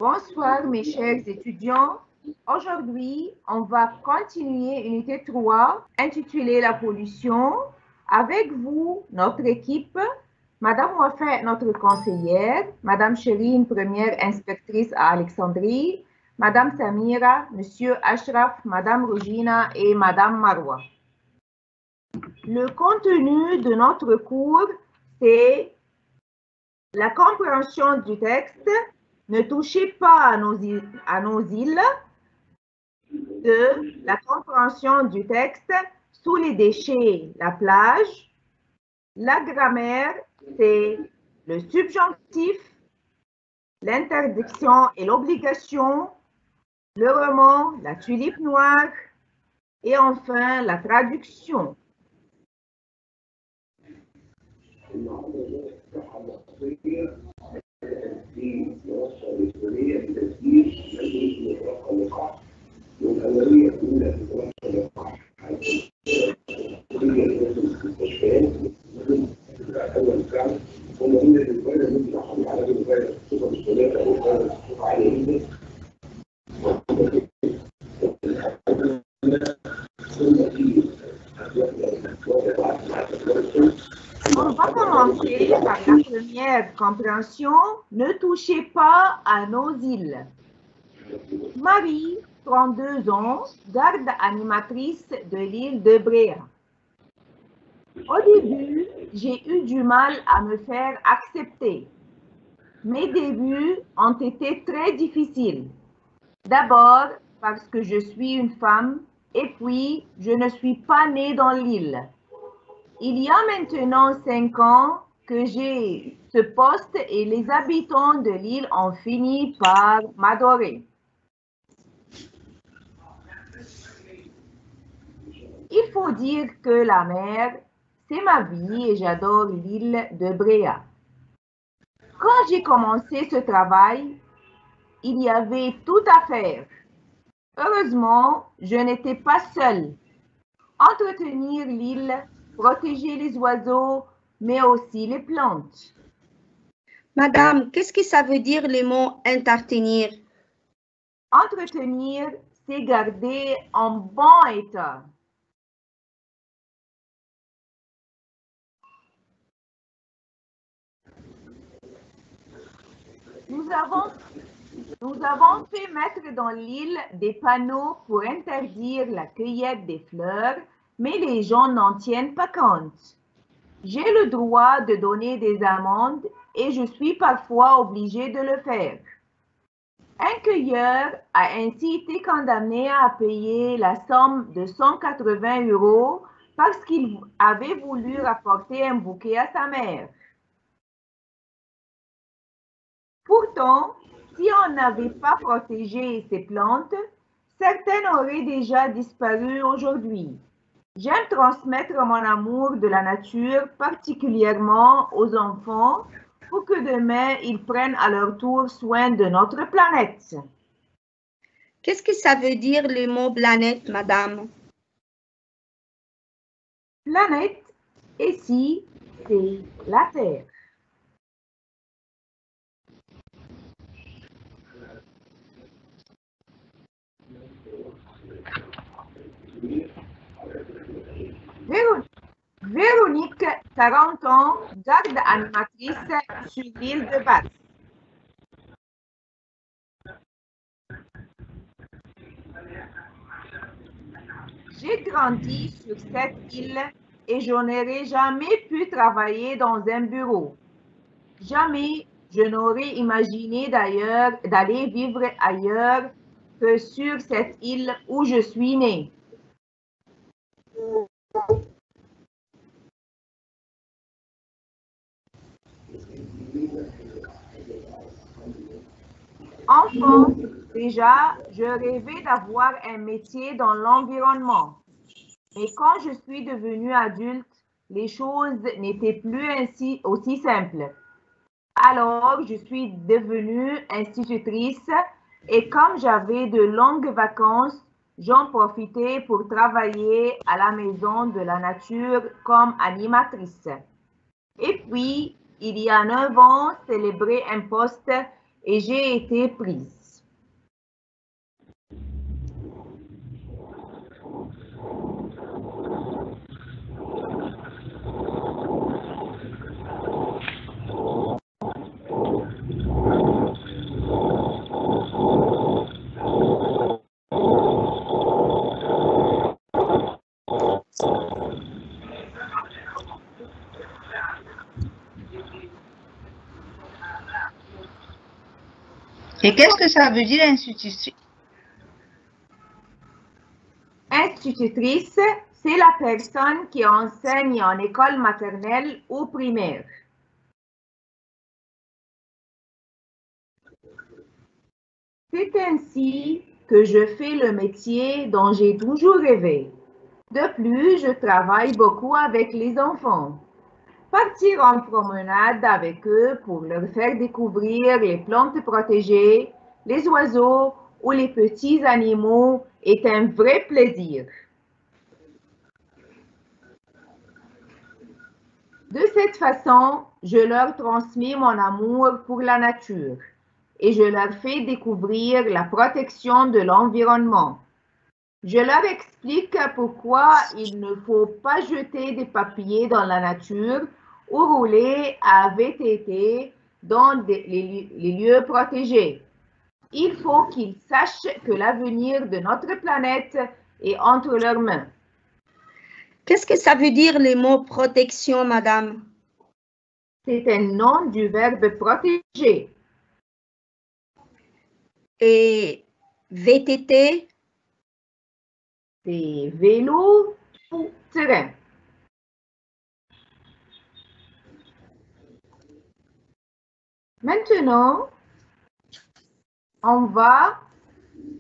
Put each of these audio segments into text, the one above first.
Bonsoir mes chers étudiants. Aujourd'hui, on va continuer unité 3 intitulée La pollution. Avec vous, notre équipe, Madame Wafin, notre conseillère, Madame Chérine, première inspectrice à Alexandrie, Madame Samira, Monsieur Ashraf, Madame Regina et Madame Marwa. Le contenu de notre cours, c'est la compréhension du texte. Ne touchez pas à nos îles. De la compréhension du texte sous les déchets, la plage. La grammaire, c'est le subjonctif, l'interdiction et l'obligation, le roman, la tulipe noire et enfin la traduction. والأولوية الأولى في دراسة اللقاح هي المستشفيات أول فعل هم هنا الفيروس اللي بيحصل على الفيروس خصوصا الثلاثة أو الفيروس بصفة عالية جدا On va commencer par la première compréhension. Ne touchez pas à nos îles. Marie, 32 ans, garde animatrice de l'île de Bréa. Au début, j'ai eu du mal à me faire accepter. Mes débuts ont été très difficiles. D'abord parce que je suis une femme et puis je ne suis pas née dans l'île. Il y a maintenant 5 ans que j'ai ce poste et les habitants de l'île ont fini par m'adorer. Il faut dire que la mer, c'est ma vie et j'adore l'île de Bréa. Quand j'ai commencé ce travail, il y avait tout à faire. Heureusement, je n'étais pas seule. Entretenir l'île, protéger les oiseaux, mais aussi les plantes. Madame, qu'est-ce que ça veut dire le mot entretenir? Entretenir, c'est garder en bon état. Nous avons fait mettre dans l'île des panneaux pour interdire la cueillette des fleurs, mais les gens n'en tiennent pas compte. J'ai le droit de donner des amendes et je suis parfois obligée de le faire. Un cueilleur a ainsi été condamné à payer la somme de 180 € parce qu'il avait voulu rapporter un bouquet à sa mère. Pourtant, si on n'avait pas protégé ces plantes, certaines auraient déjà disparu aujourd'hui. J'aime transmettre mon amour de la nature, particulièrement aux enfants, pour que demain ils prennent à leur tour soin de notre planète. Qu'est-ce que ça veut dire le mot planète, madame? Planète, ici, c'est la Terre. Véronique, 40 ans, garde animatrice sur l'île de Basse. J'ai grandi sur cette île et je n'aurais jamais pu travailler dans un bureau. Jamais je n'aurais imaginé d'ailleurs d'aller vivre ailleurs que sur cette île où je suis née. Enfant, déjà, je rêvais d'avoir un métier dans l'environnement. Mais quand je suis devenue adulte, les choses n'étaient plus ainsi aussi simples. Alors, je suis devenue institutrice et comme j'avais de longues vacances, j'en profitais pour travailler à la maison de la nature comme animatrice. Et puis, il y a 9 ans, célébrer un poste et j'ai été prise. Et qu'est-ce que ça veut dire institutrice? Institutrice, c'est la personne qui enseigne en école maternelle ou primaire. C'est ainsi que je fais le métier dont j'ai toujours rêvé. De plus, je travaille beaucoup avec les enfants. Partir en promenade avec eux pour leur faire découvrir les plantes protégées, les oiseaux ou les petits animaux est un vrai plaisir. De cette façon, je leur transmets mon amour pour la nature et je leur fais découvrir la protection de l'environnement. Je leur explique pourquoi il ne faut pas jeter des papiers dans la nature ou rouler à VTT dans les lieux protégés. Il faut qu'ils sachent que l'avenir de notre planète est entre leurs mains. Qu'est-ce que ça veut dire le mot protection, madame? C'est un nom du verbe protéger. Et VTT? C'est vélo ou terrain. Maintenant, on va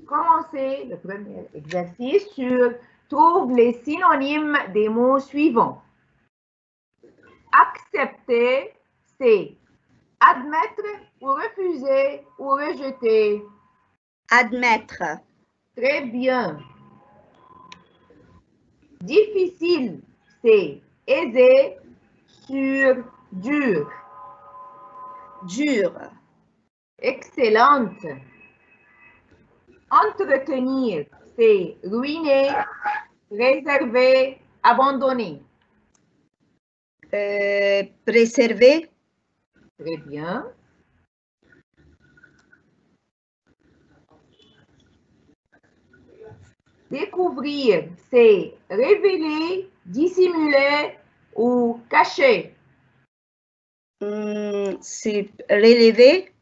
commencer le premier exercice sur trouve les synonymes des mots suivants. Accepter, c'est admettre ou refuser ou rejeter. Admettre. Très bien. Difficile, c'est aisé, sur, dur. Dur. Excellente. Entretenir, c'est ruiner, réserver, abandonner. Préserver. Très bien. Découvrir, c'est révéler, dissimuler ou cacher. C'est relever.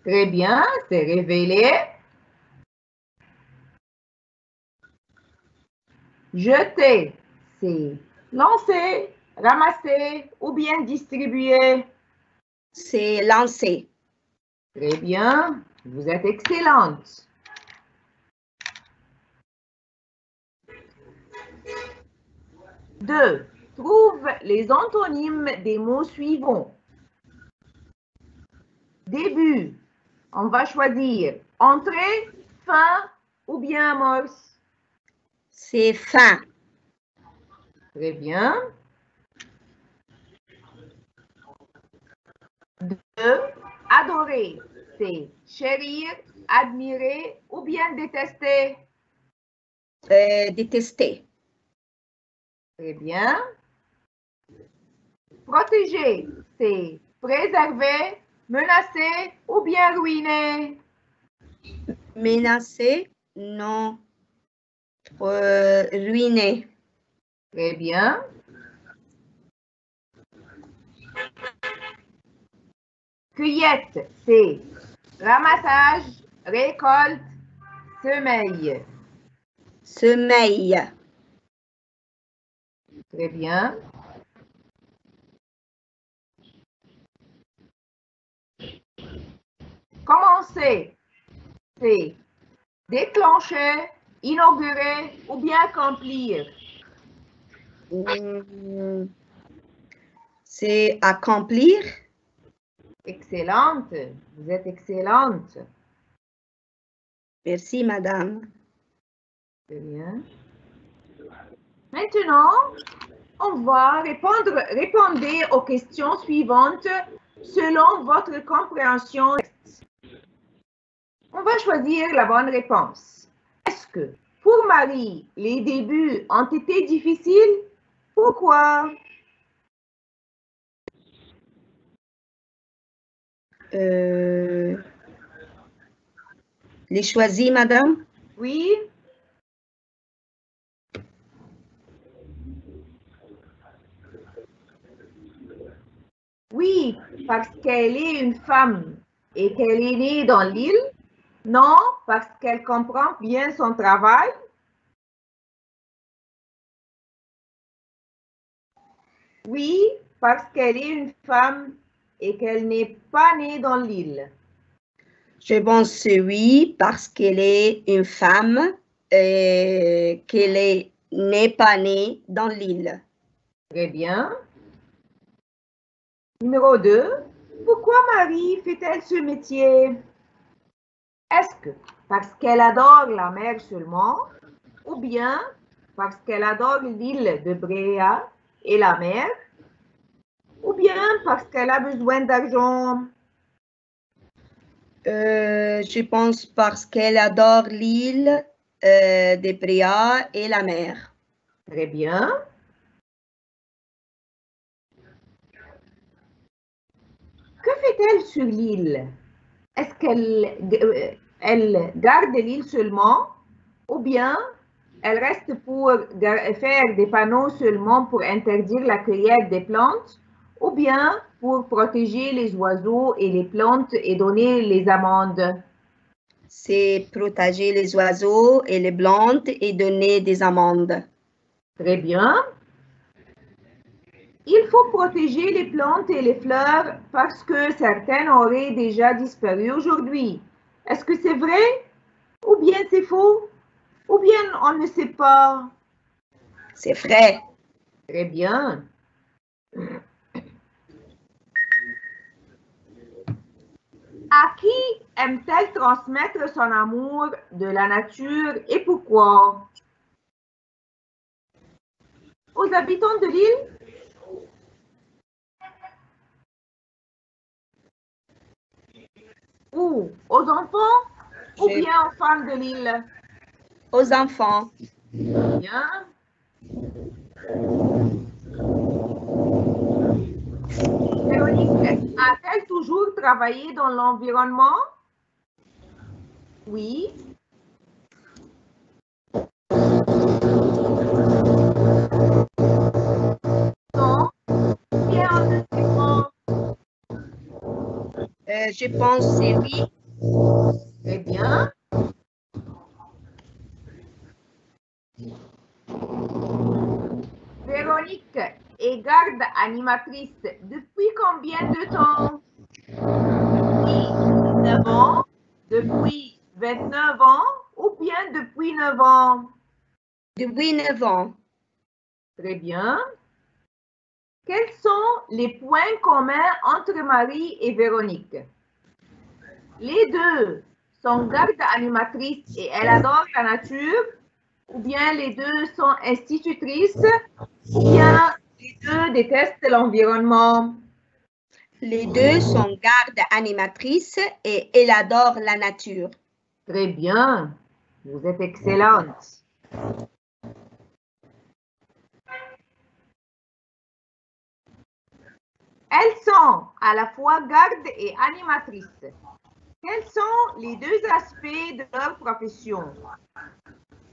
Très bien, c'est révéler. Jeter, c'est lancer, ramasser ou bien distribuer. C'est lancer. Très bien, vous êtes excellente. Deux, trouve les antonymes des mots suivants. Début, on va choisir entrée, fin ou bien amorce. C'est fin. Très bien. Deux, adorer, c'est chérir, admirer ou bien détester. Détester. Très bien. Protéger, c'est préserver, menacer ou bien ruiner. Menacer, non. Ruiner. Très bien. Cueillette, c'est ramassage, récolte, semeille. Semeille. Très bien. Commencer, c'est déclencher, inaugurer ou bien accomplir. C'est accomplir. Excellente, vous êtes excellente. Merci, madame. Très bien. Maintenant, on va répondre aux questions suivantes selon votre compréhension. On va choisir la bonne réponse. Est-ce que pour Marie, les débuts ont été difficiles? Pourquoi? Les choisis, madame? Oui. Oui, parce qu'elle est une femme et qu'elle est née dans l'île. Non, parce qu'elle comprend bien son travail. Oui, parce qu'elle est une femme et qu'elle n'est pas née dans l'île. Je pense oui, parce qu'elle est une femme et qu'elle n'est pas née dans l'île. Très bien. Numéro 2. Pourquoi Marie fait-elle ce métier? Est-ce que parce qu'elle adore la mer seulement, ou bien parce qu'elle adore l'île de Bréa et la mer, ou bien parce qu'elle a besoin d'argent? Je pense parce qu'elle adore l'île de Bréa et la mer. Très bien. Que fait-elle sur l'île? Est-ce qu'elle garde l'île seulement, ou bien elle reste pour faire des panneaux seulement pour interdire la cueillette des plantes, ou bien pour protéger les oiseaux et les plantes et donner les amendes? C'est protéger les oiseaux et les plantes et donner des amendes. Très bien. Il faut protéger les plantes et les fleurs parce que certaines auraient déjà disparu aujourd'hui. Est-ce que c'est vrai ou bien c'est faux? Ou bien on ne sait pas? C'est vrai. Très bien. À qui aime-t-elle transmettre son amour de la nature et pourquoi? Aux habitants de l'île? Ou aux enfants? Ou bien aux femmes de l'île? Aux enfants. Bien. Véronique, a-t-elle toujours travaillé dans l'environnement? Oui. Non. Bien, on ne sait pas. Je pense c'est oui. Très bien. Véronique est garde animatrice depuis combien de temps? Depuis 19 ans, depuis 29 ans ou bien depuis 9 ans? Depuis 9 ans. Très bien. Quels sont les points communs entre Marie et Véronique? Les deux sont gardes animatrices et elles adorent la nature, ou bien les deux sont institutrices, ou bien les deux détestent l'environnement. Les deux sont gardes animatrices et elles adorent la nature. Très bien, vous êtes excellente. Elles sont à la fois gardes et animatrices. Quels sont les deux aspects de leur profession?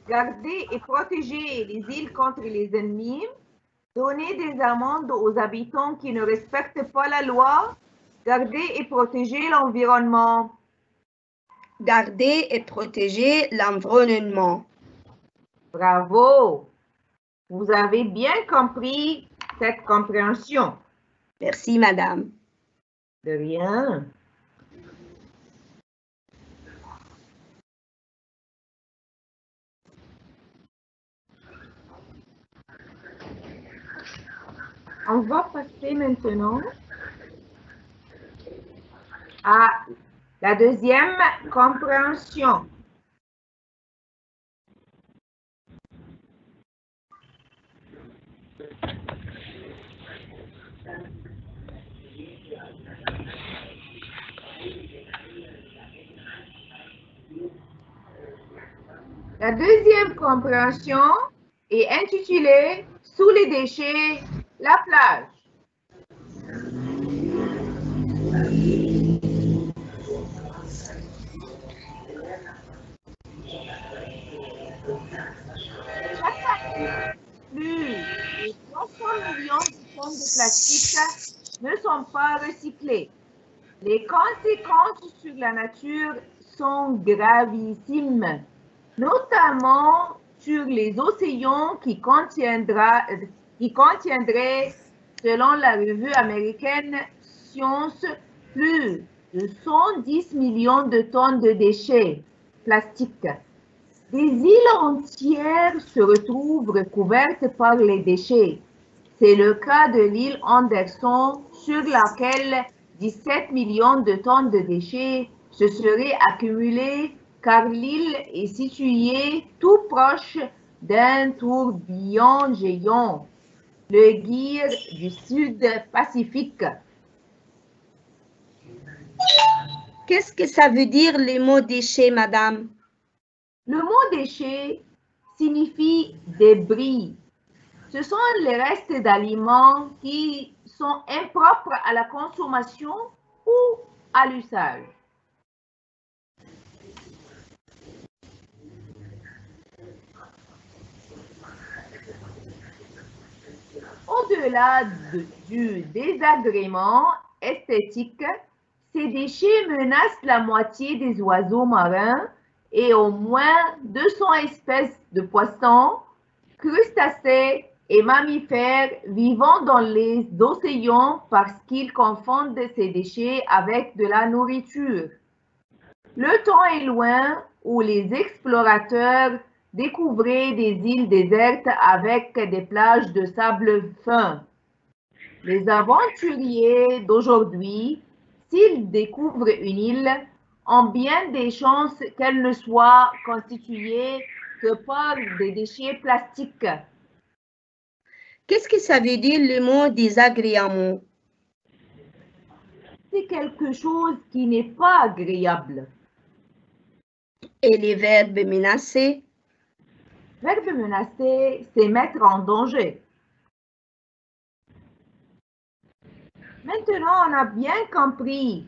Garder et protéger les îles contre les ennemis, donner des amendes aux habitants qui ne respectent pas la loi, garder et protéger l'environnement. Garder et protéger l'environnement. Bravo! Vous avez bien compris cette compréhension. Merci, madame. De rien. On va passer maintenant à la deuxième compréhension. La deuxième compréhension est intitulée « Sous les déchets, la plage ». Chaque année, plus de 300 millions de tonnes de plastique ne sont pas recyclées. Les conséquences sur la nature sont gravissimes, notamment sur les océans qui contiendraient, selon la revue américaine Science, plus de 110 millions de tonnes de déchets plastiques. Des îles entières se retrouvent recouvertes par les déchets. C'est le cas de l'île Anderson, sur laquelle 17 millions de tonnes de déchets se seraient accumulés car l'île est située tout proche d'un tourbillon géant, le Gyre du Sud-Pacifique. Qu'est-ce que ça veut dire le mot déchet, madame? Le mot déchet signifie débris. Ce sont les restes d'aliments qui sont impropres à la consommation ou à l'usage. Au-delà du désagrément esthétique, ces déchets menacent la moitié des oiseaux marins et au moins 200 espèces de poissons, crustacés et mammifères vivant dans les océans parce qu'ils confondent ces déchets avec de la nourriture. Le temps est loin où les explorateurs découvraient des îles désertes avec des plages de sable fin. Les aventuriers d'aujourd'hui, s'ils découvrent une île, ont bien des chances qu'elle ne soit constituée que par des déchets plastiques. Qu'est-ce que ça veut dire le mot désagréable? C'est quelque chose qui n'est pas agréable. Et les verbes menacer? Verbe menacer, c'est mettre en danger. Maintenant, on a bien compris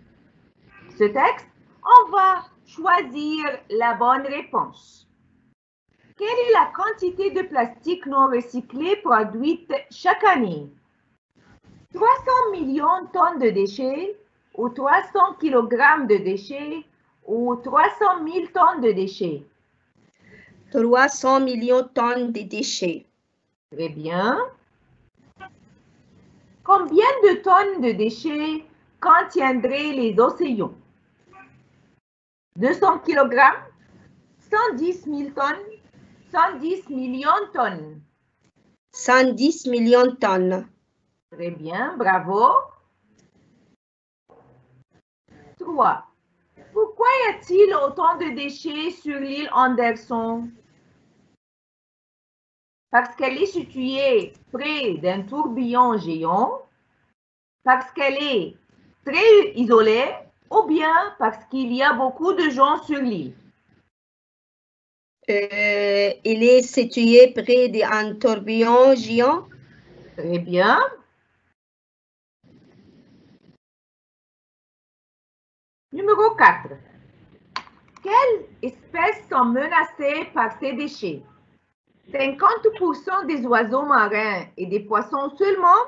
ce texte. On va choisir la bonne réponse. Quelle est la quantité de plastique non recyclé produite chaque année? 300 millions de tonnes de déchets ou 300 kg de déchets ou 300 000 tonnes de déchets? 300 millions de tonnes de déchets. Très bien. Combien de tonnes de déchets contiendraient les océans? 200 kg, 110 000 tonnes, 110 millions de tonnes. 110 millions de tonnes. Très bien, bravo. 3. Pourquoi y a-t-il autant de déchets sur l'île Anderson? Parce qu'elle est située près d'un tourbillon géant, parce qu'elle est très isolée, ou bien parce qu'il y a beaucoup de gens sur l'île? Il est situé près d'un tourbillon géant. Très bien. Numéro 4. Quelles espèces sont menacées par ces déchets? 50% des oiseaux marins et des poissons seulement?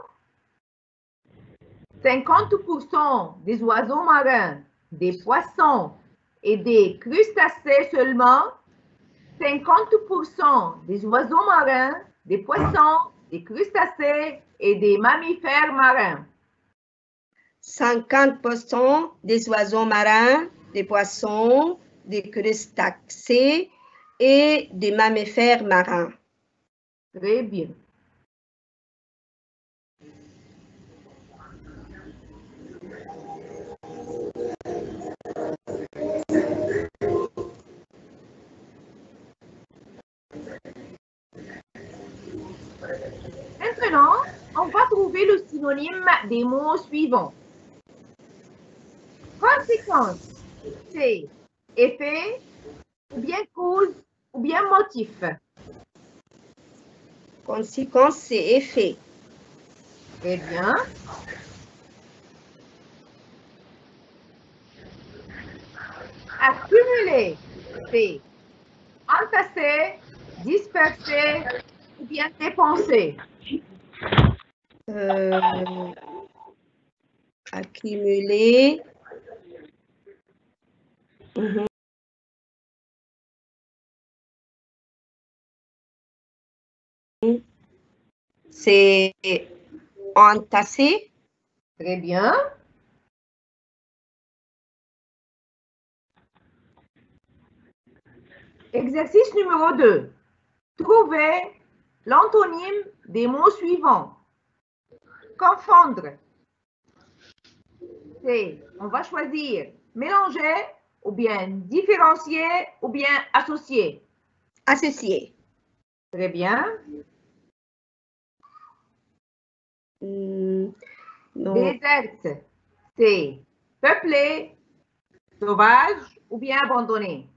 50% des oiseaux marins, des poissons et des crustacés seulement? 50% des oiseaux marins, des poissons, des crustacés et des mammifères marins? 50% des oiseaux marins, des poissons, des crustacés et des mammifères marins. Très bien. Maintenant, on va trouver le synonyme des mots suivants. Conséquence, c'est effet, ou bien cause ou bien motif? Conséquence et effet. Très bien. Accumuler, c'est entasser, disperser ou bien dépenser. Accumuler. C'est entasser. Très bien. Exercice numéro 2. Trouver l'antonyme des mots suivants. Confondre. C'est, on va choisir mélanger ou bien différencier ou bien associer. Associer. Très bien. Non. Déserte, c'est peuplé, sauvage ou bien abandonné.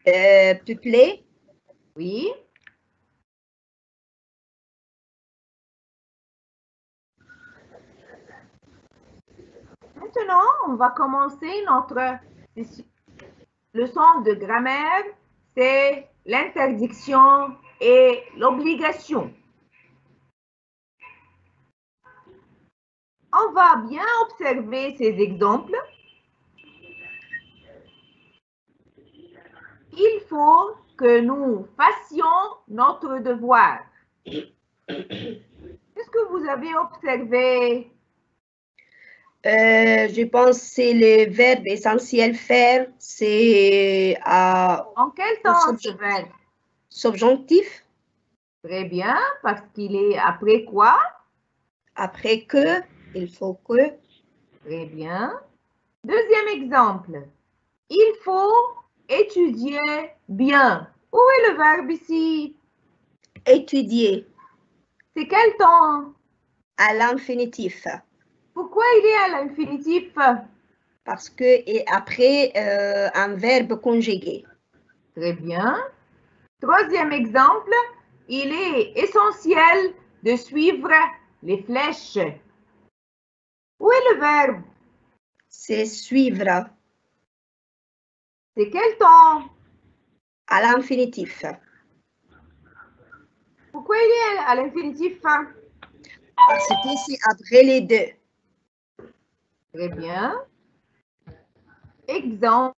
Peuplé. Oui. Maintenant, on va commencer notre leçon de grammaire. C'est l'interdiction et l'obligation. On va bien observer ces exemples. Il faut que nous fassions notre devoir. Qu'est-ce que vous avez observé? Je pense que c'est le verbe essentiel faire. C'est En quel temps ce verbe? Subjonctif. Très bien, parce qu'il est après quoi? Après que, il faut que. Très bien. Deuxième exemple. Il faut étudier bien. Où est le verbe ici? Étudier. C'est quel temps? À l'infinitif. Pourquoi il est à l'infinitif? Parce que et après un verbe conjugué. Très bien. Troisième exemple. Il est essentiel de suivre les flèches. Où est le verbe? C'est suivre. C'est quel temps? À l'infinitif. Pourquoi il est à l'infinitif? Parce que c'est après les deux. Très bien. Exemple.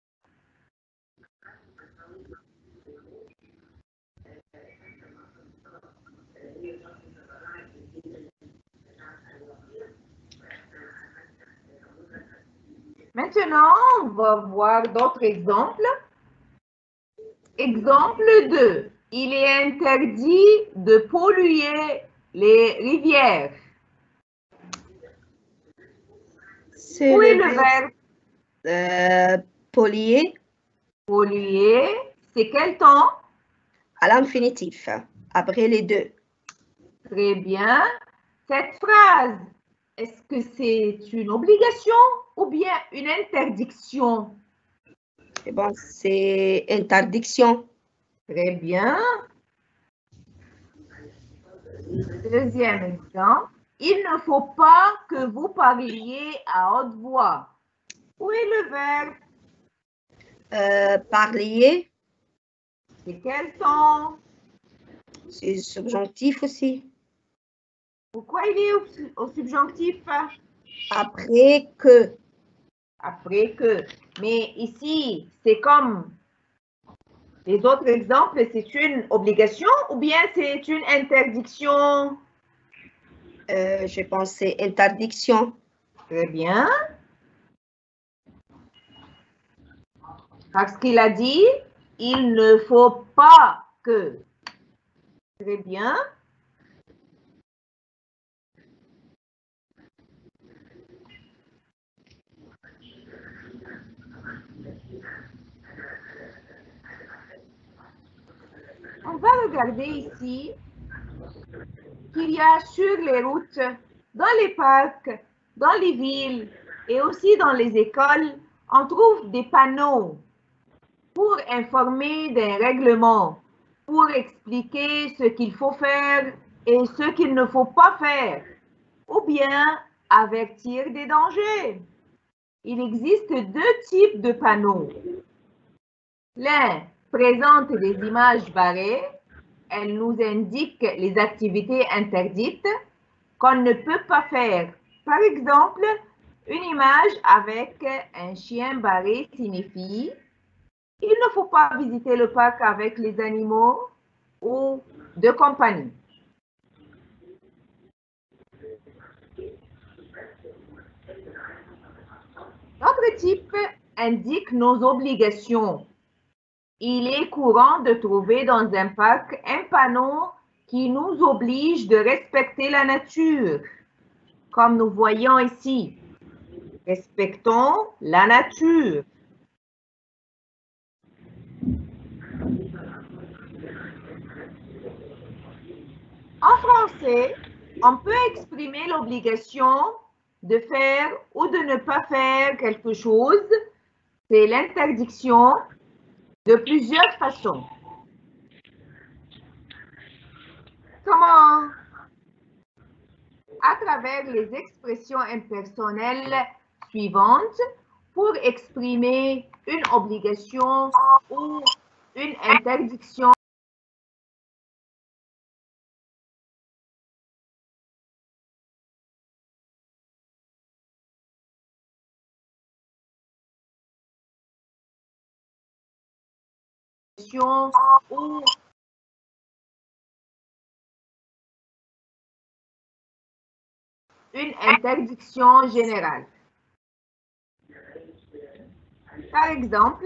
Maintenant, on va voir d'autres exemples. Exemple 2. Il est interdit de polluer les rivières. Où est le verbe? Polluer. Polluer, c'est quel temps? À l'infinitif, après les deux. Très bien. Cette phrase, est-ce que c'est une obligation ou bien une interdiction? C'est bon, c'est interdiction. Très bien. Deuxième exemple. Il ne faut pas que vous parliez à haute voix. Où est le verbe? Parler. C'est quel temps? C'est subjonctif aussi. Pourquoi il est au subjonctif? Après que. Après que. Mais ici, c'est comme les autres exemples, c'est une obligation ou bien c'est une interdiction? Je pense que c'est interdiction. Très bien. Parce qu'il a dit, il ne faut pas que. Très bien. On va regarder ici qu'il y a sur les routes, dans les parcs, dans les villes et aussi dans les écoles, on trouve des panneaux. pour informer d'un règlement, pour expliquer ce qu'il faut faire et ce qu'il ne faut pas faire, ou bien avertir des dangers. Il existe deux types de panneaux. L'un présente des images barrées. Elles nous indiquent les activités interdites qu'on ne peut pas faire. Par exemple, une image avec un chien barré signifie il ne faut pas visiter le parc avec les animaux ou de compagnie. Notre type indique nos obligations. Il est courant de trouver dans un parc un panneau qui nous oblige de respecter la nature, comme nous voyons ici. Respectons la nature. En français, on peut exprimer l'obligation de faire ou de ne pas faire quelque chose. C'est l'interdiction de plusieurs façons. Comment? À travers les expressions impersonnelles suivantes pour exprimer une obligation ou une interdiction. Ou une interdiction générale. Par exemple,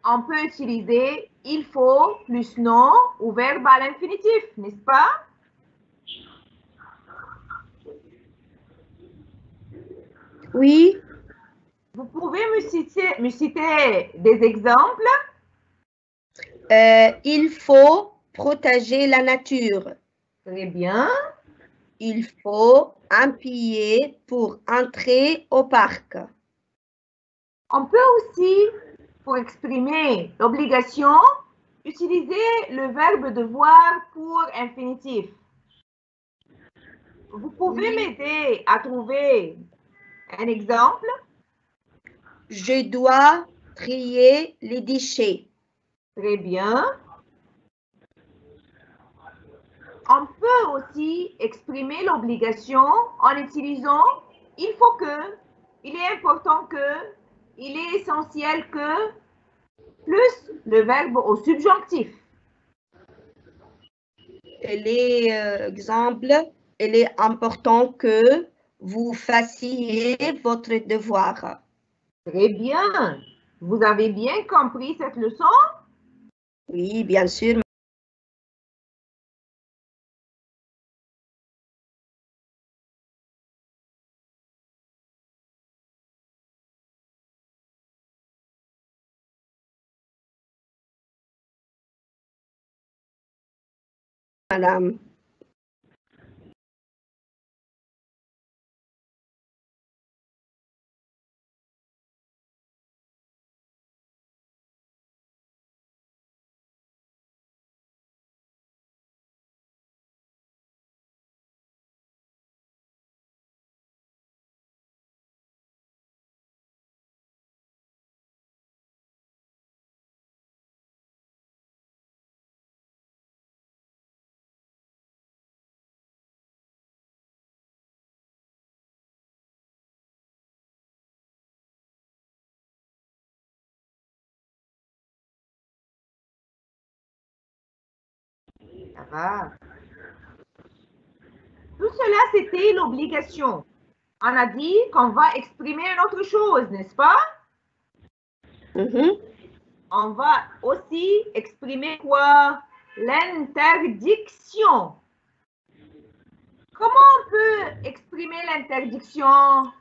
on peut utiliser il faut plus non ou verbe à l'infinitif, n'est-ce pas? Oui. Vous pouvez me citer des exemples? Il faut protéger la nature. Très bien. Il faut un billet pour entrer au parc. On peut aussi, pour exprimer l'obligation, utiliser le verbe devoir pour infinitif. Vous pouvez m'aider à trouver un exemple? Je dois trier les déchets. Très bien. On peut aussi exprimer l'obligation en utilisant il faut que, il est important que, il est essentiel que, plus le verbe au subjonctif. Exemple, il est important que vous fassiez votre devoir. Très bien. Vous avez bien compris cette leçon? Oui, bien sûr. Madame. Ça va. Tout cela, c'était l'obligation. On a dit qu'on va exprimer une autre chose, n'est-ce pas? On va aussi exprimer quoi? L'interdiction. Comment on peut exprimer l'interdiction?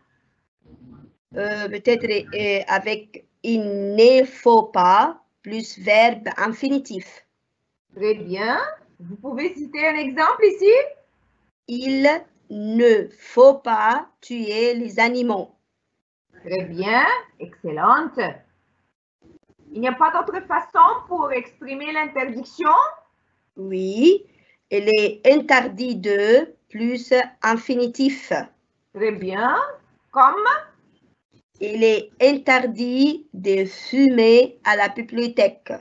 Peut-être avec il ne faut pas plus verbe infinitif. Très bien. Vous pouvez citer un exemple ici? Il ne faut pas tuer les animaux. Très bien. Excellente. Il n'y a pas d'autre façon pour exprimer l'interdiction? Oui, il est interdit de plus infinitif. Très bien. Comme? Il est interdit de fumer à la bibliothèque.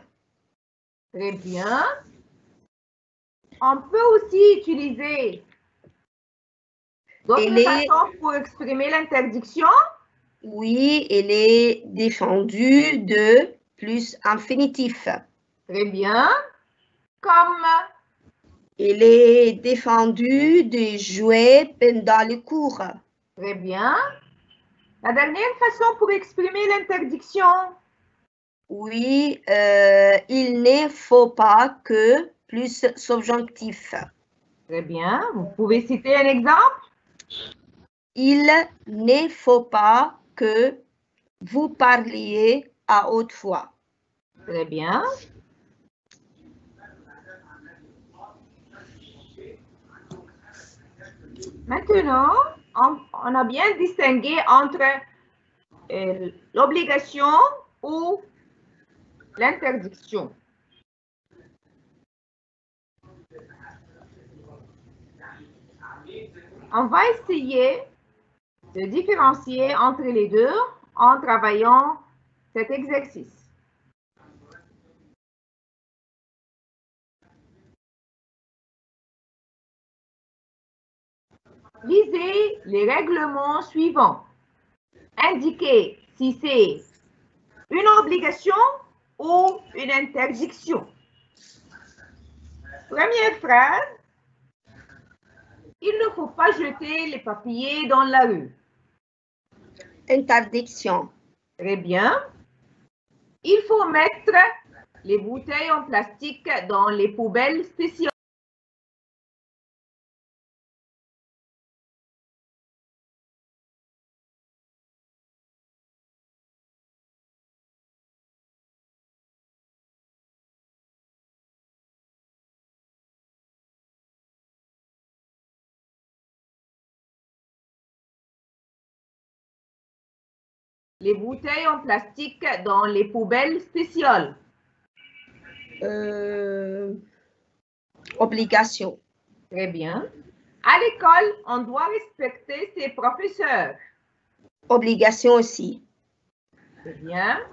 Très bien. On peut aussi utiliser d'autres façons pour exprimer l'interdiction? Oui, il est défendu de plus infinitif. Très bien. Comme? Il est défendu de jouer pendant le cours. Très bien. La dernière façon pour exprimer l'interdiction? Oui, il ne faut pas que plus subjonctif. Très bien. Vous pouvez citer un exemple? Il ne faut pas que vous parliez à haute voix. Très bien. Maintenant, on a bien distingué entre l'obligation ou l'interdiction. On va essayer de différencier entre les deux en travaillant cet exercice. Lisez les règlements suivants. Indiquez si c'est une obligation ou une interdiction. Première phrase. Il ne faut pas jeter les papiers dans la rue. Interdiction. Très bien. Il faut mettre les bouteilles en plastique dans les poubelles spéciales. Les bouteilles en plastique dans les poubelles spéciales. Obligation. Très bien. À l'école, on doit respecter ses professeurs. Obligation aussi. Très bien.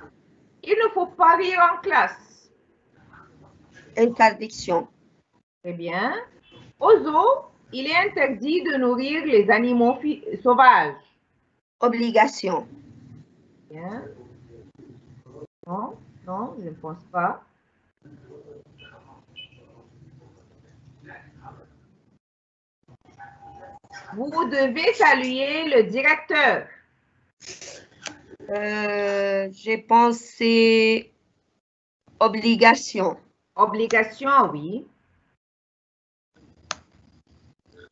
Il ne faut pas rire en classe. Interdiction. Très bien. Aux zoos, il est interdit de nourrir les animaux sauvages. Obligation. Bien. Non, non, je ne pense pas. Vous devez saluer le directeur. Je pense que c'est obligation. Obligation, oui.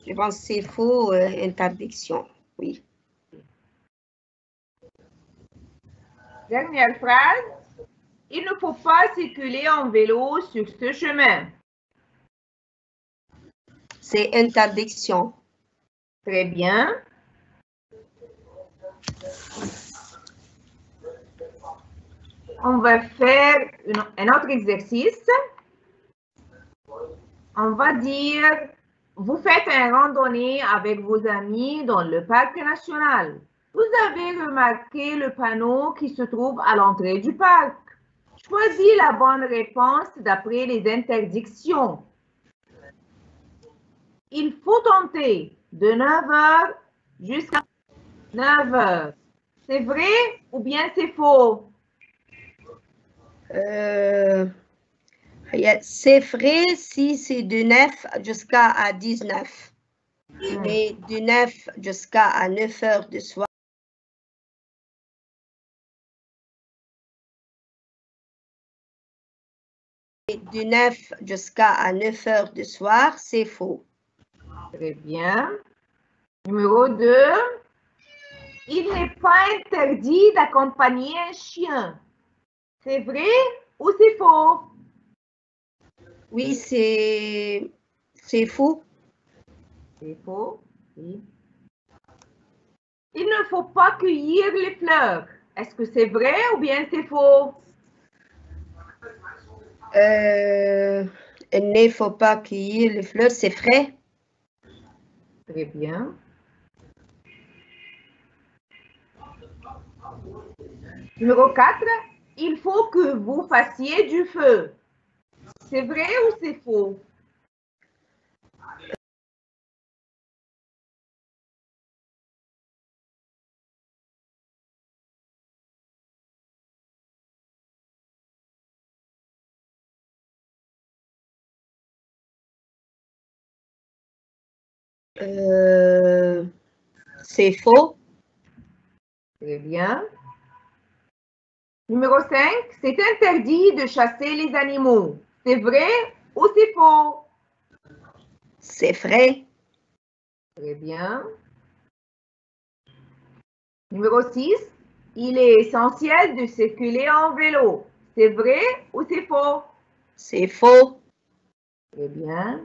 Je pense que c'est faux, interdiction. Oui. Dernière phrase. Il ne faut pas circuler en vélo sur ce chemin. C'est interdiction. Très bien. On va faire un autre exercice. On va dire, vous faites une randonnée avec vos amis dans le parc national. Vous avez remarqué le panneau qui se trouve à l'entrée du parc. Choisis la bonne réponse d'après les interdictions. Il faut tenter de 9h jusqu'à 9h. C'est vrai ou bien c'est faux? C'est vrai si c'est de 9 jusqu'à 19. Mais de 9 jusqu'à 9 heures du soir. De 9 jusqu'à 9 heures du soir, c'est faux. Très bien. Numéro 2. Il n'est pas interdit d'accompagner un chien. C'est vrai ou c'est faux? Oui, c'est faux. C'est faux, oui. Il ne faut pas cueillir les fleurs. Est-ce que c'est vrai ou bien c'est faux? Il ne faut pas cueillir les fleurs, c'est frais. Très bien. Numéro 4, il faut que vous fassiez du feu. C'est vrai ou c'est faux? C'est faux. Très bien. Numéro 5, c'est interdit de chasser les animaux. C'est vrai ou c'est faux? C'est vrai. Très bien. Numéro 6, il est essentiel de circuler en vélo. C'est vrai ou c'est faux? C'est faux. Très bien.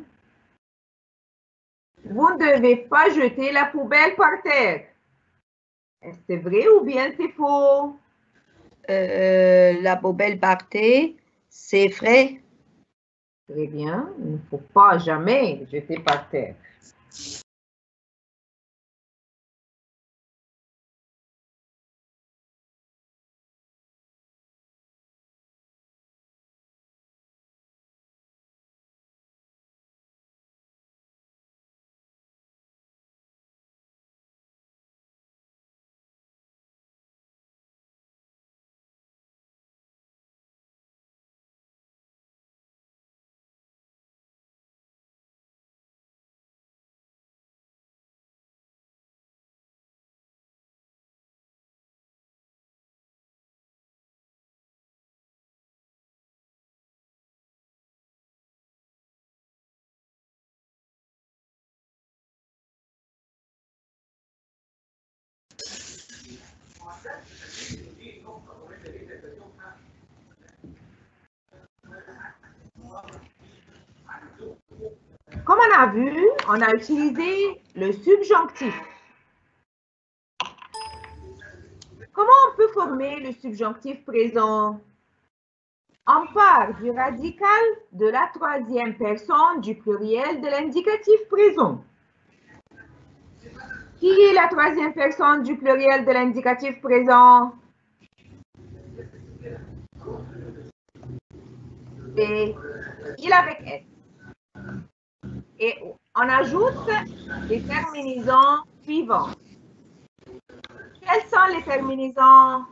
Vous ne devez pas jeter la poubelle par terre. Est-ce que c'est vrai ou bien c'est faux? La poubelle par terre, c'est vrai. Très bien. Il ne faut pas jamais jeter par terre. Comme on a vu, on a utilisé le subjonctif. Comment on peut former le subjonctif présent? On part du radical de la troisième personne du pluriel de l'indicatif présent. Qui est la troisième personne du pluriel de l'indicatif présent? C'est il avec S. Et on ajoute les terminaisons suivantes. Quels sont les terminaisons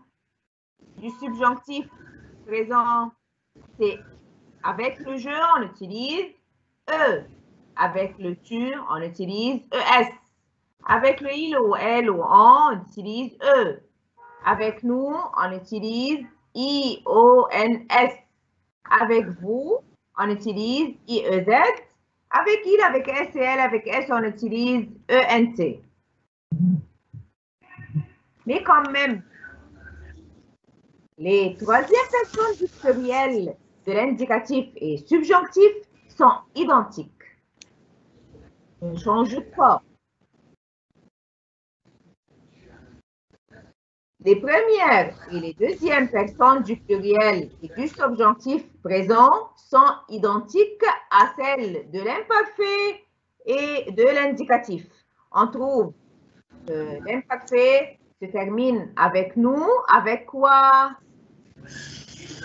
du subjonctif présent? C'est avec le je, on utilise E. Avec le tu, on utilise ES. Avec le il ou elle ou on utilise E. Avec nous, on utilise I-O-N-S. Avec vous, on utilise I-E-Z. Avec il, avec S et elle, avec S, on utilise E-N-T. Mais quand même, les troisièmes personnes du pluriel de l'indicatif et subjonctif sont identiques. On ne change pas. Les premières et les deuxièmes personnes du pluriel et du subjonctif présent sont identiques à celles de l'imparfait et de l'indicatif. On trouve que l'imparfait se termine avec nous, avec quoi?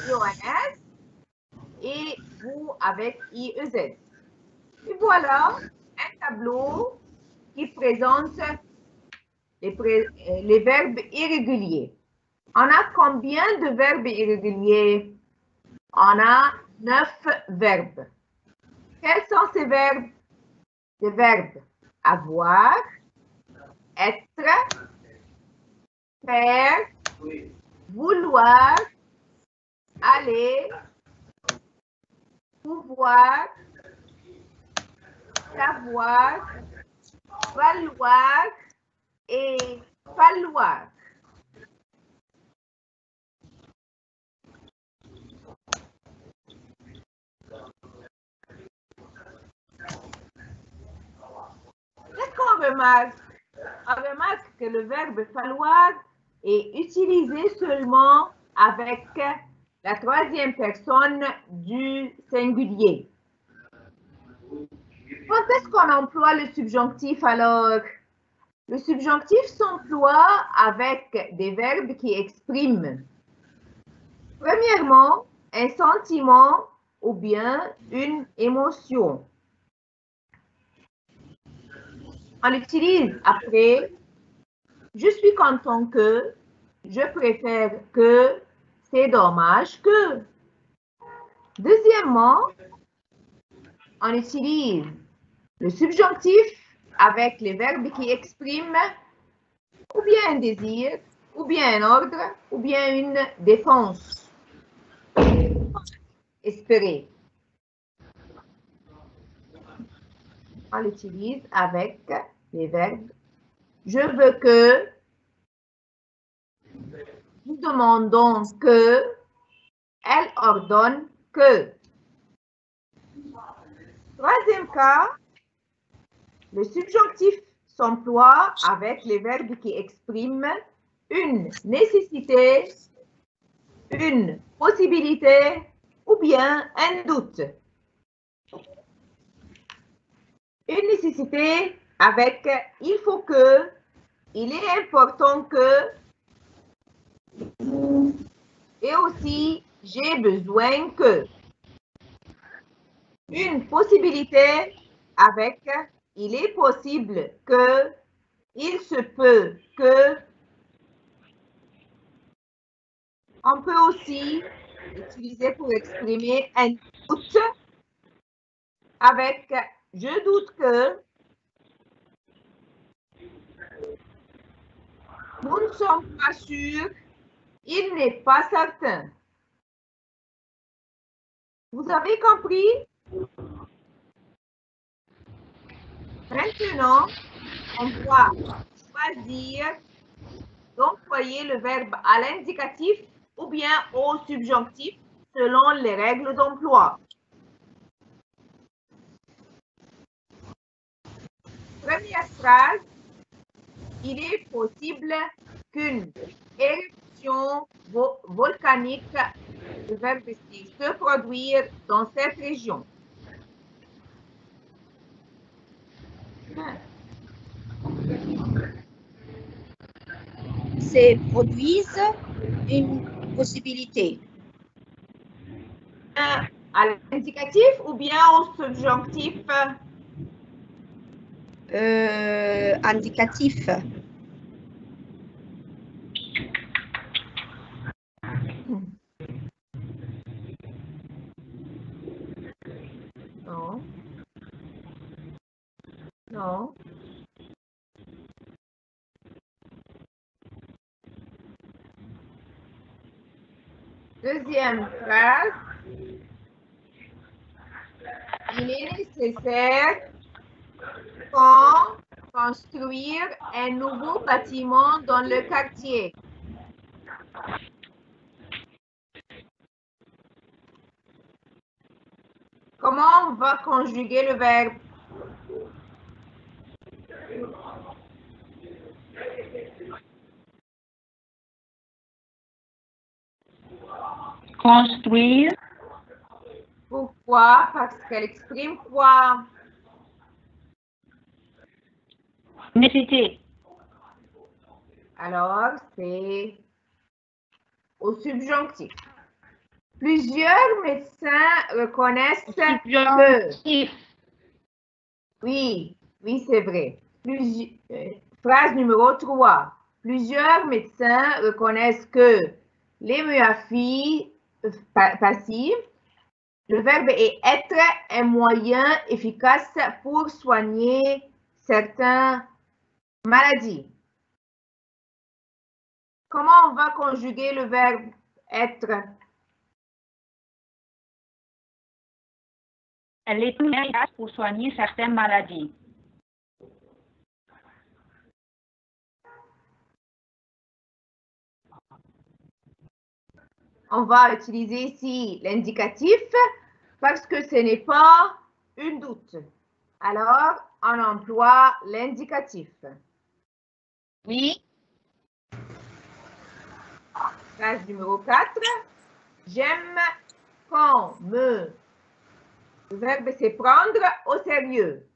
IONS et vous avec IEZ. Et voilà un tableau qui présente les verbes irréguliers. On a combien de verbes irréguliers? On a 9 verbes. Quels sont ces verbes? Les verbes avoir, être, faire, vouloir, aller, pouvoir, savoir, valoir et falloir. Qu'est-ce qu'on remarque? On remarque que le verbe falloir est utilisé seulement avec la troisième personne du singulier. Quand est-ce qu'on emploie le subjonctif alors? Le subjonctif s'emploie avec des verbes qui expriment, premièrement, un sentiment ou bien une émotion. On l'utilise après « je suis content que »,« je préfère que »,« c'est dommage que ». Deuxièmement, on utilise le subjonctif avec les verbes qui expriment ou bien un désir, ou bien un ordre, ou bien une défense espérée. On l'utilise avec les verbes « je veux que »,« nous demandons que »,« elle ordonne que ». Troisième cas, le subjonctif s'emploie avec les verbes qui expriment une nécessité, une possibilité ou bien un doute. Une nécessité avec « il faut que »,« il est important que » et aussi « j'ai besoin que ». Une possibilité avec « il est possible que »,« il se peut que ». On peut aussi utiliser pour exprimer un doute avec « je doute que », nous ne sommes pas sûrs, il n'est pas certain. Vous avez compris? Maintenant, on va choisir d'employer le verbe à l'indicatif ou bien au subjonctif selon les règles d'emploi. Première phrase, il est possible qu'une éruption volcanique, le verbe ici, se produise dans cette région. C'est produise une possibilité. À l'indicatif ou bien au subjonctif? Indicatif. Non. Non. Deuxième phrase. Il est nécessaire pour construire un nouveau bâtiment dans le quartier. Comment on va conjuguer le verbe? Construire. Pourquoi? Parce qu'elle exprime quoi? Nécessité. Alors, c'est au subjonctif. Plusieurs médecins reconnaissent que... Oui, c'est vrai. Phrase numéro 3. Plusieurs médecins reconnaissent que les myopathies passives, le verbe est être un moyen efficace pour soigner certaines maladies. Comment on va conjuguer le verbe être? Elle est efficace pour soigner certaines maladies. On va utiliser ici l'indicatif parce que ce n'est pas une doute. Alors, on emploie l'indicatif. Oui. Phrase numéro 4. J'aime quand le verbe c'est prendre au sérieux.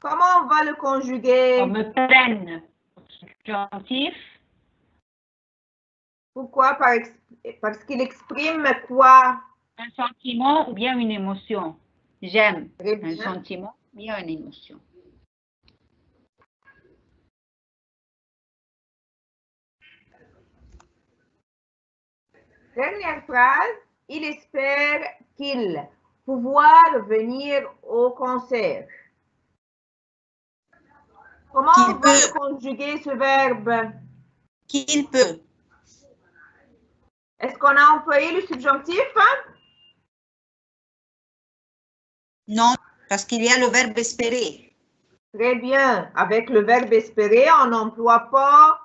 Comment on va le conjuguer? On me prenne au subjonctif. Pourquoi? Parce qu'il exprime quoi? Un sentiment ou bien une émotion. J'aime Très un bien. sentiment ou bien une émotion. Dernière phrase, il espère qu'il pouvoir venir au concert. Comment Qu'il on va peut. le conjuguer ce verbe? Qu'il peut. Est-ce qu'on a employé le subjonctif? Non, parce qu'il y a le verbe espérer. Très bien. Avec le verbe espérer, on n'emploie pas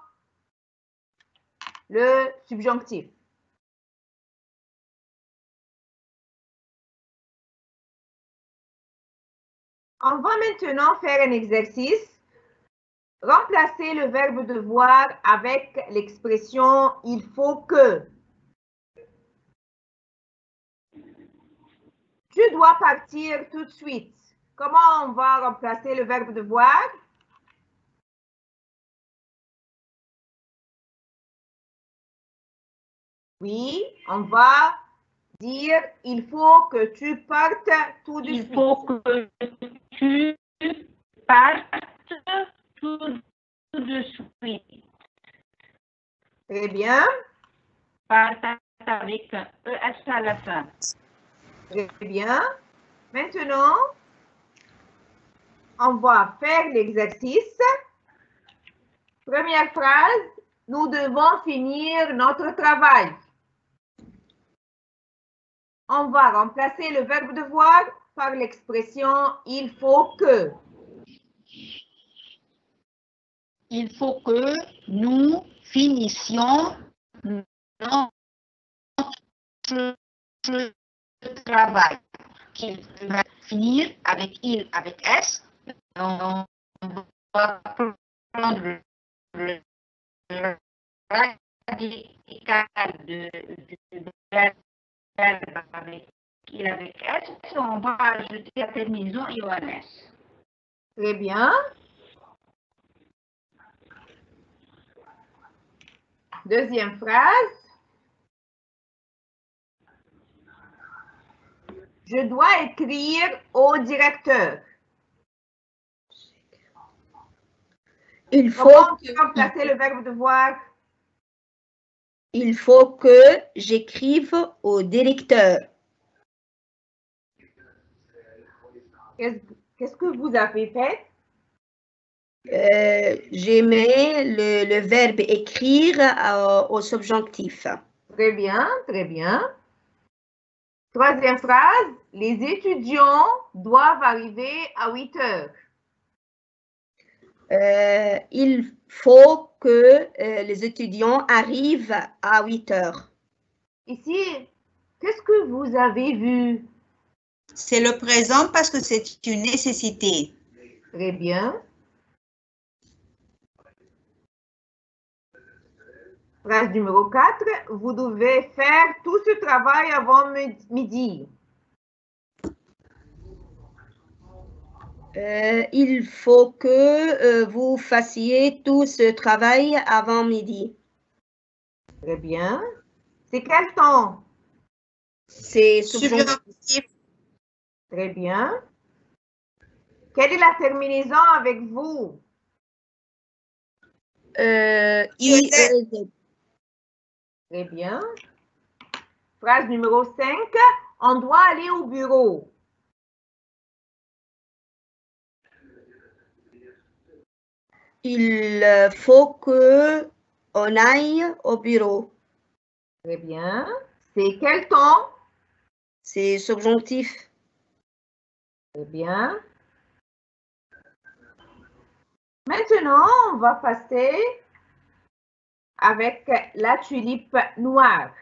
le subjonctif. On va maintenant faire un exercice. Remplacer le verbe devoir avec l'expression « il faut que ». Tu dois partir tout de suite. Comment on va remplacer le verbe devoir? Oui, on va dire « il faut que tu partes tout de suite ». Il faut que tu partes tout de suite. Très bien. Partes avec un ES à la fin. Très bien. Maintenant, on va faire l'exercice. Première phrase, nous devons finir notre travail. On va remplacer le verbe devoir par l'expression « il faut que ». Il faut que nous finissions notre travail. Qu'il va finir avec il, avec S. On va prendre le radical du verbe avec il, avec S. On va ajouter la terminaison IONS. Très bien. Deuxième phrase. Je dois écrire au directeur. Il faut, Comment tu remplacer le verbe devoir? il faut que j'écrive au directeur. Qu'est-ce que vous avez fait? J'ai mis le verbe écrire au subjonctif. Très bien, très bien. Troisième phrase, les étudiants doivent arriver à 8 heures. Il faut que les étudiants arrivent à 8 heures. Ici, qu'est-ce que vous avez vu? C'est le présent parce que c'est une nécessité. Très bien. Phrase numéro 4, vous devez faire tout ce travail avant midi. Il faut que vous fassiez tout ce travail avant midi. Très bien. C'est quel temps? C'est subjonctif. Subjonctif. Très bien. Quelle est la terminaison avec vous? IEZ. Très bien. Phrase numéro 5, on doit aller au bureau. Il faut que on aille au bureau. Très bien. C'est quel temps? C'est subjonctif. Très bien. Maintenant, on va passer avec la tulipe noire.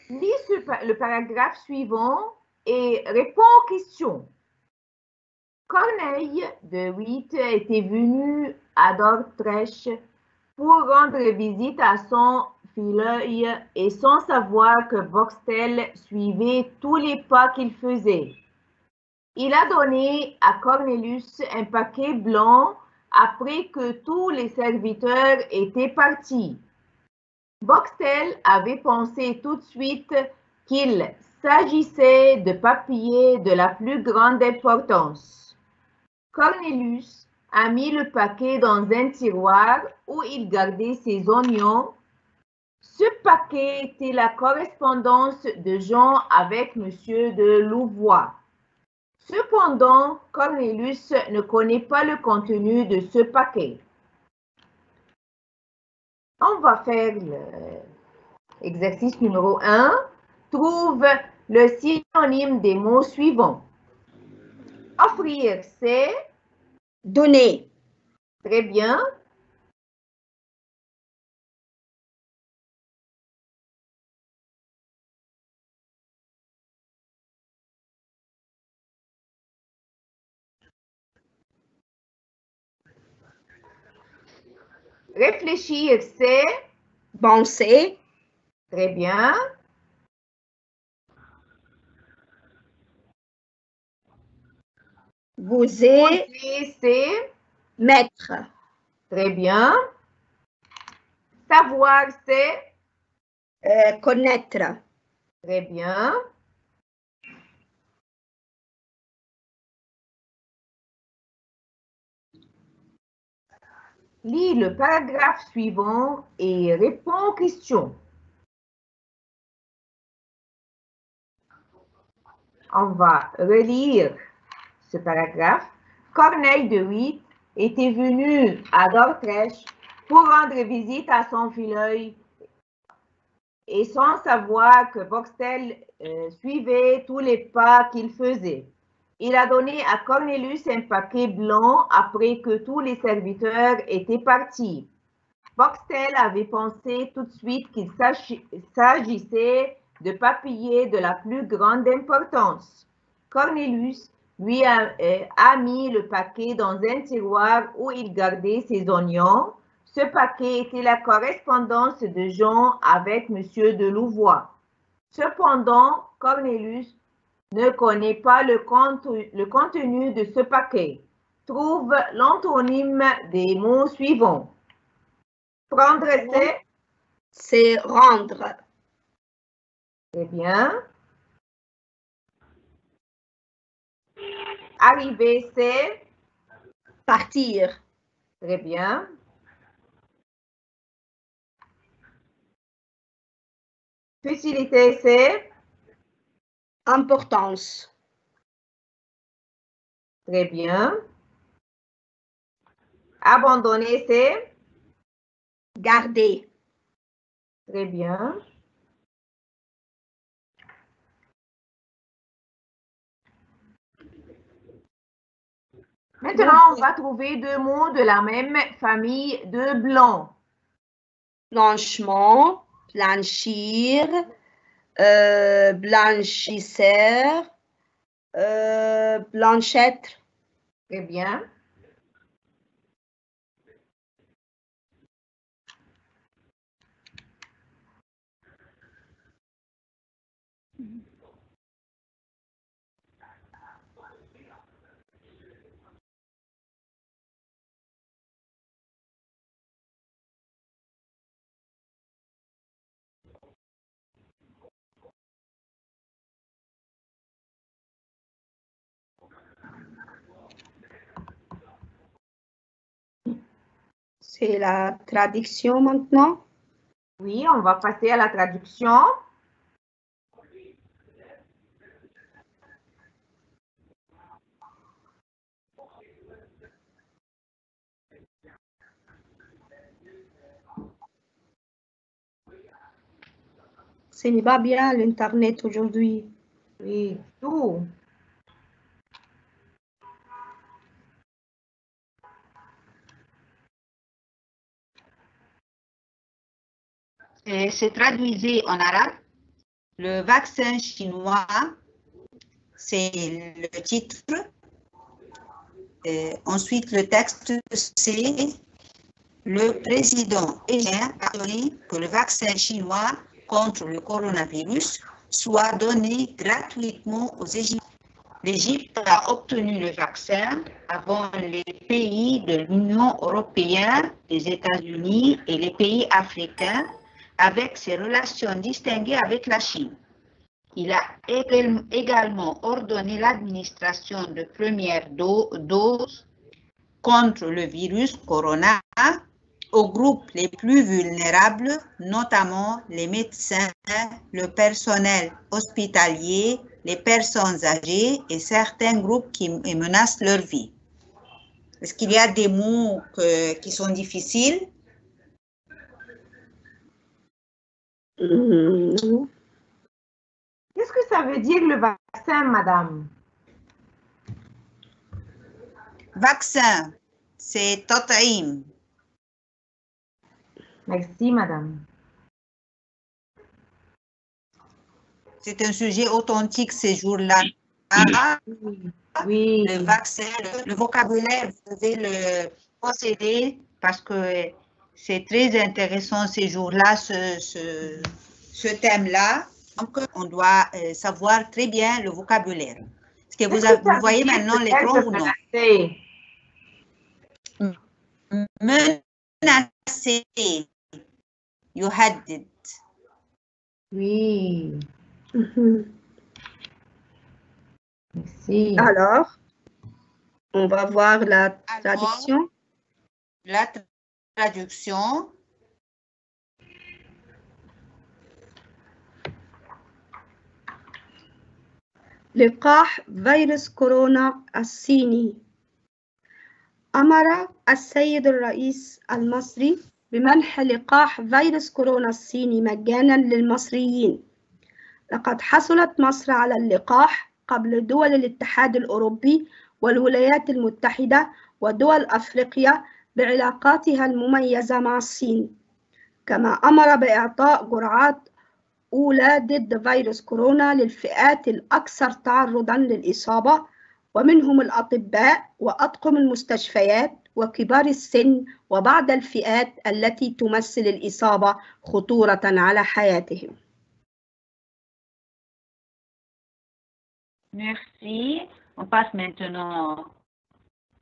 Lis le paragraphe suivant et réponds aux questions. Corneille, de 8, était venu à Dordrecht pour rendre visite à son fille et sans savoir que Boxtel suivait tous les pas qu'il faisait. Il a donné à Cornelius un paquet blanc après que tous les serviteurs étaient partis. Boxtel avait pensé tout de suite qu'il s'agissait de papier de la plus grande importance. Cornelius a mis le paquet dans un tiroir où il gardait ses oignons. Ce paquet était la correspondance de Jean avec M. de Louvois. Cependant, Cornelius ne connaît pas le contenu de ce paquet. On va faire l'exercice numéro 1. Trouve le synonyme des mots suivants. Offrir, c'est... Donner. Très bien. Réfléchir, c'est... Penser. Très bien. Poser. Poser, c'est... Mettre. Très bien. Savoir, c'est... Connaître. Très bien. Lis le paragraphe suivant et réponds aux questions. On va relire ce paragraphe. Corneille de Witt était venu à Dordrecht pour rendre visite à son filleul et sans savoir que Boxtel suivait tous les pas qu'il faisait. Il a donné à Cornelius un paquet blanc après que tous les serviteurs étaient partis. Boxtel avait pensé tout de suite qu'il s'agissait de papier de la plus grande importance. Cornelius lui a mis le paquet dans un tiroir où il gardait ses oignons. Ce paquet était la correspondance de Jean avec M. de Louvois. Cependant, Cornelius ne connaît pas le contenu de ce paquet. Trouve l'antonyme des mots suivants. Prendre, c'est... C'est rendre. Très bien. Arriver, c'est... Partir. Très bien. Futilité, c'est... Importance. Très bien. Abandonner, c'est... Garder. Très bien. Maintenant, on va trouver deux mots de la même famille de blanc. Blanchiment. Blanchir. Blanchisseur. Blanchêtre. Très bien. C'est la traduction maintenant. Oui, on va passer à la traduction. Ce n'est pas bien l'Internet aujourd'hui. Oui, tout. C'est traduisé en arabe. Le vaccin chinois, c'est le titre. Ensuite, le texte, c'est le président indien a donné que le vaccin chinois contre le coronavirus soit donné gratuitement aux Égyptiens. L'Égypte a obtenu le vaccin avant les pays de l'Union européenne, les États-Unis et les pays africains, avec ses relations distinguées avec la Chine. Il a également ordonné l'administration de première dose contre le virus corona aux groupes les plus vulnérables, notamment les médecins, le personnel hospitalier, les personnes âgées et certains groupes qui menacent leur vie. Est-ce qu'il y a des mots qui sont difficiles? Qu'est-ce que ça veut dire le vaccin, madame? Vaccin, c'est Tot'im. Merci, madame. C'est un sujet authentique ces jours-là. Oui. Le vaccin, le vocabulaire, vous devez le posséder parce que c'est très intéressant ces jours-là, ce thème-là. Donc, on doit savoir très bien le vocabulaire. Est-ce que vous voyez maintenant l'écran ou non? Menacer. You had it. Oui. Merci. Alors, on va voir la traduction. La traduction. لقاح فيروس كورونا الصيني. أمر السيد الرئيس المصري بمنح لقاح فيروس كورونا الصيني مجانا للمصريين. لقد حصلت مصر على اللقاح قبل دول الاتحاد الأوروبي والولايات المتحدة ودول أفريقيا بعلاقاتها المميزة مع الصين. كما أمر بإعطاء جرعات أولى ضد فيروس كورونا للفئات الأكثر تعرضاً للإصابة ومنهم الأطباء وأطقم المستشفيات وكبار السن وبعض الفئات التي تمثل الإصابة خطورة على حياتهم. Merci. On passe maintenant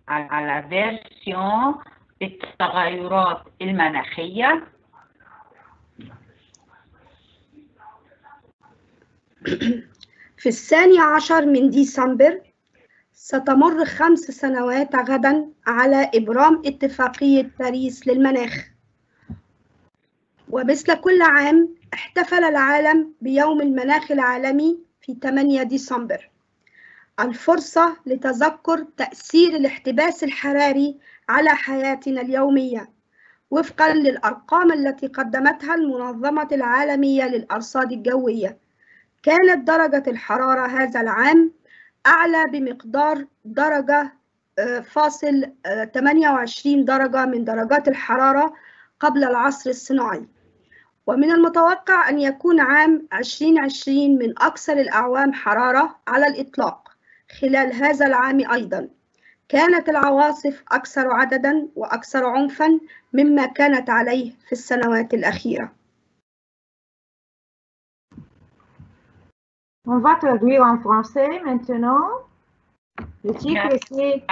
à la version التغيرات المناخية. في 12 من ديسمبر ستمر 5 سنوات غدا على إبرام اتفاقية باريس للمناخ. ومثل كل عام احتفل العالم بيوم المناخ العالمي في 8 ديسمبر. الفرصة لتذكر تأثير الاحتباس الحراري على حياتنا اليومية وفقاً للأرقام التي قدمتها المنظمة العالمية للأرصاد الجوية. كانت درجة الحرارة هذا العام أعلى بمقدار درجة فاصل 28 درجة من درجات الحرارة قبل العصر الصناعي. ومن المتوقع أن يكون عام 2020 من أكثر الأعوام حرارة على الإطلاق. خلال هذا العام أيضاً كانت العواصف أكثر عدداً وأكثر عنفاً مما كانت عليه في السنوات الأخيرة. On va traduire en français maintenant. Le titre c'est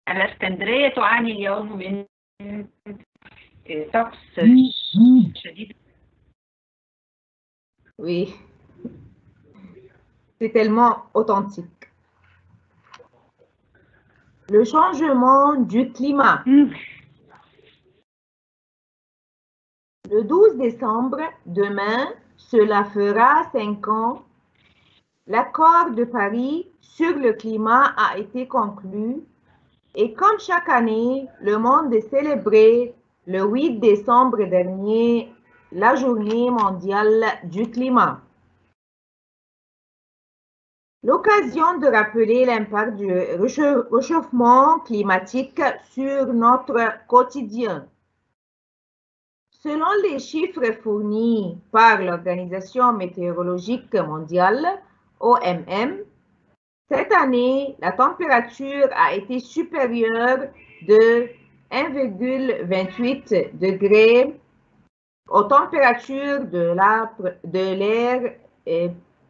الإسكندرية تعاني اليوم من طقس شديد. Oui, c'est tellement authentique. Le changement du climat. Le 12 décembre, demain, cela fera 5 ans. L'accord de Paris sur le climat a été conclu et comme chaque année, le monde a célébré le 8 décembre dernier la journée mondiale du climat. L'occasion de rappeler l'impact du réchauffement climatique sur notre quotidien. Selon les chiffres fournis par l'Organisation météorologique mondiale, OMM, cette année, la température a été supérieure de 1,28 degrés aux températures de l'air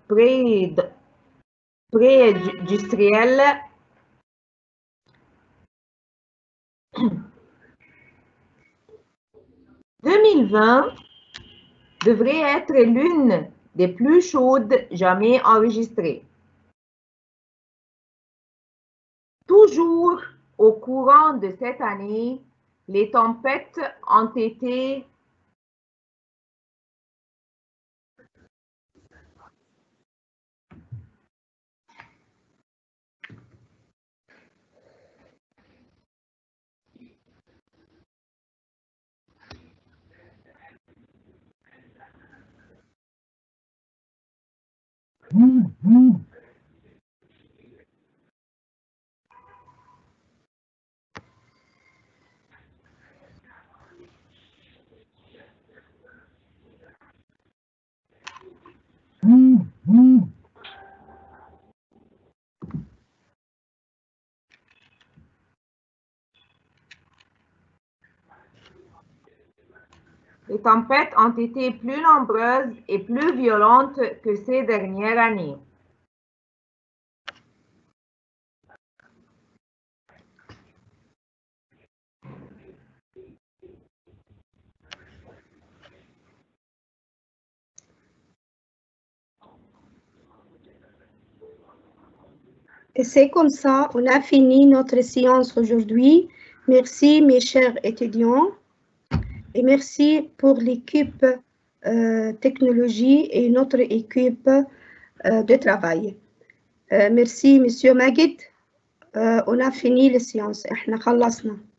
pré-industriel. 2020 devrait être l'une des plus chaudes jamais enregistrées. Toujours au courant de cette année, les tempêtes ont été Les tempêtes ont été plus nombreuses et plus violentes que ces dernières années. Et c'est comme ça, on a fini notre séance aujourd'hui. Merci mes chers étudiants et merci pour l'équipe technologie et notre équipe de travail. Merci monsieur Magid. On a fini la séance. احنا خلصنا.